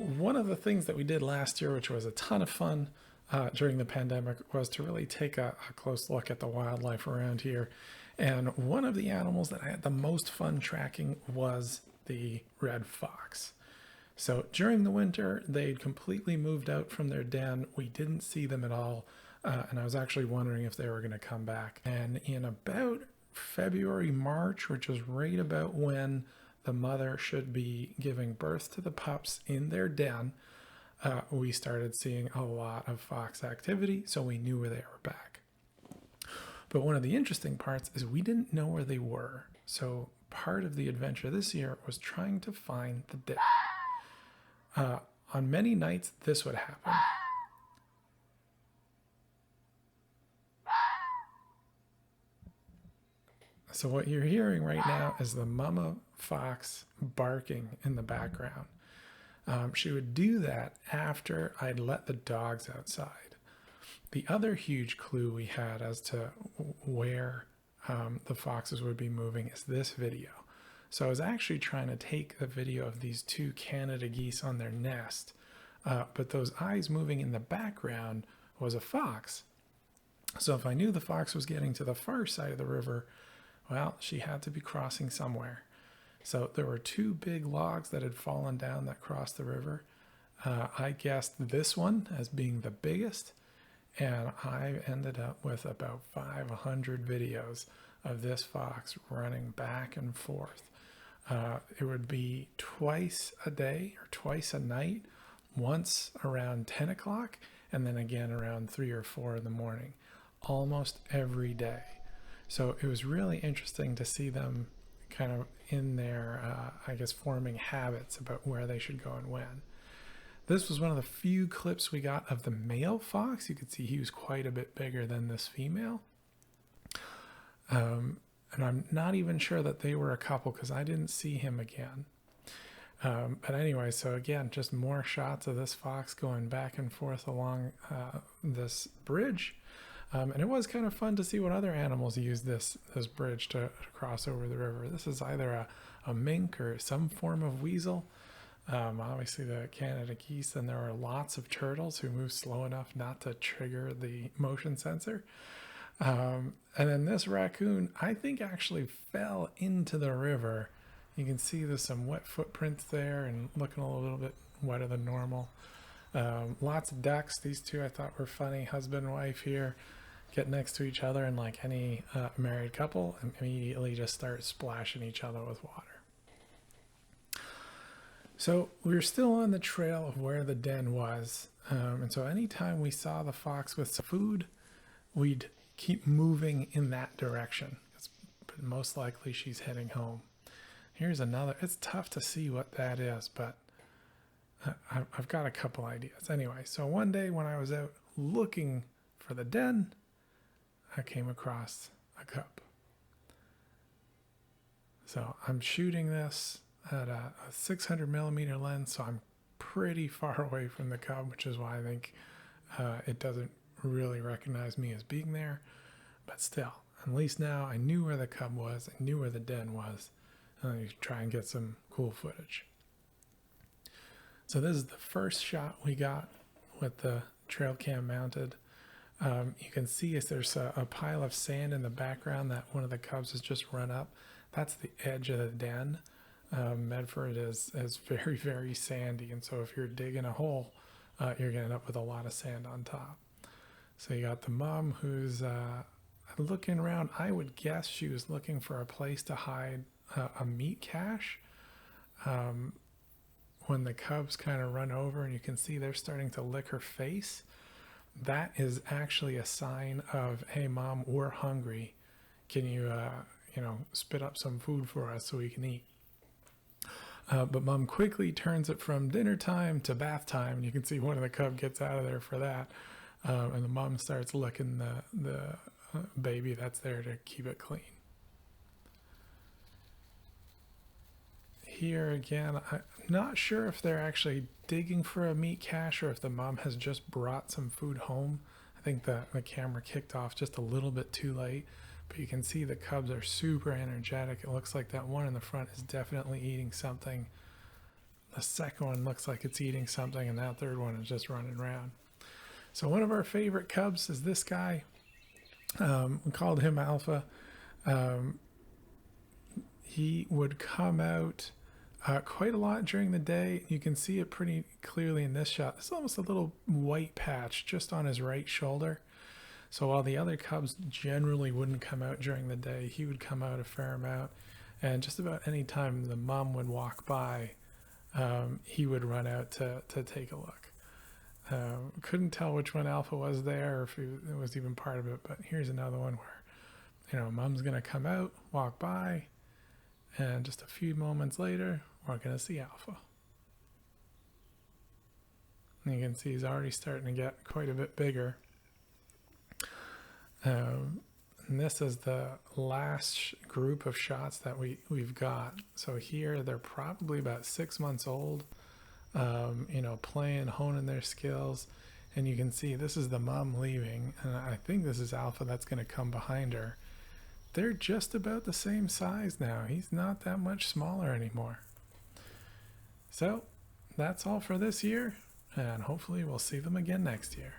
one of the things that we did last year, which was a ton of fun during the pandemic, was to really take a close look at the wildlife around here. And one of the animals that I had the most fun tracking was the red fox. So during the winter, they'd completely moved out from their den. We didn't see them at all. And I was actually wondering if they were going to come back. And in about February, March, which is right about when the mother should be giving birth to the pups in their den, we started seeing a lot of fox activity. So we knew where they were back. But one of the interesting parts is we didn't know where they were. So part of the adventure this year was trying to find the den. On many nights, this would happen. So what you're hearing right now is the mama fox barking in the background. She would do that after I'd let the dogs outside. The other huge clue we had as to where the foxes would be moving is this video. So I was actually trying to take a video of these two Canada geese on their nest, but those eyes moving in the background was a fox. So if I knew the fox was getting to the far side of the river, well, she had to be crossing somewhere. So there were two big logs that had fallen down that crossed the river. I guessed this one as being the biggest, and I ended up with about 500 videos of this fox running back and forth. It would be twice a day or twice a night, once around 10 o'clock and then again around 3 or 4 in the morning, almost every day. So it was really interesting to see them kind of in their, I guess, forming habits about where they should go and when. This was one of the few clips we got of the male fox. You could see he was quite a bit bigger than this female. And I'm not even sure that they were a couple because I didn't see him again. But anyway, so again, just more shots of this fox going back and forth along this bridge. And it was kind of fun to see what other animals use this bridge to cross over the river. This is either a mink or some form of weasel. Obviously the Canada geese, and there were lots of turtles who moved slow enough not to trigger the motion sensor. And then this raccoon, I think, actually fell into the river. You can see there's some wet footprints there and looking a little bit wetter than normal. Lots of ducks. These two I thought were funny. Husband and wife here get next to each other, and like any married couple, and immediately just start splashing each other with water. So we were still on the trail of where the den was. And so anytime we saw the fox with some food, we'd keep moving in that direction. But most likely she's heading home. Here's another. It's tough to see what that is, but I've got a couple ideas. Anyway, so one day when I was out looking for the den, I came across a cub. So I'm shooting this at a 600 millimeter lens, so I'm pretty far away from the cub, which is why I think it doesn't really recognize me as being there. But still, at least now I knew where the cub was, I knew where the den was, and you try and get some cool footage. So this is the first shot we got with the trail cam mounted. You can see there's a pile of sand in the background that one of the cubs has just run up. That's the edge of the den. Medford is very, very sandy, and so if you're digging a hole, you're going to end up with a lot of sand on top. So you got the mom who's looking around. I would guess she was looking for a place to hide a meat cache. When the cubs kind of run over and you can see they're starting to lick her face, that is actually a sign of, hey mom, we're hungry. Can you, spit up some food for us so we can eat? But mom quickly turns it from dinner time to bath time. You can see one of the cub gets out of there for that. And the mom starts licking the baby that's there to keep it clean. Here again, I'm not sure if they're actually digging for a meat cache or if the mom has just brought some food home. I think the camera kicked off just a little bit too late, but you can see the cubs are super energetic. It looks like that one in the front is definitely eating something. The second one looks like it's eating something, and that third one is just running around. So one of our favorite cubs is this guy. We called him Alpha. He would come out quite a lot during the day. You can see it pretty clearly in this shot. There's almost a little white patch just on his right shoulder. So while the other cubs generally wouldn't come out during the day, he would come out a fair amount. And just about any time the mom would walk by, he would run out to take a look. Couldn't tell which one Alpha was there or if it was even part of it, but here's another one where, mom's going to come out, walk by, and just a few moments later, we're going to see Alpha. And you can see he's already starting to get quite a bit bigger. And this is the last group of shots that we've got. So here they're probably about 6 months old, playing, honing their skills. And you can see this is the mom leaving. And I think this is Alpha that's going to come behind her. They're just about the same size now. He's not that much smaller anymore. So that's all for this year. And hopefully we'll see them again next year.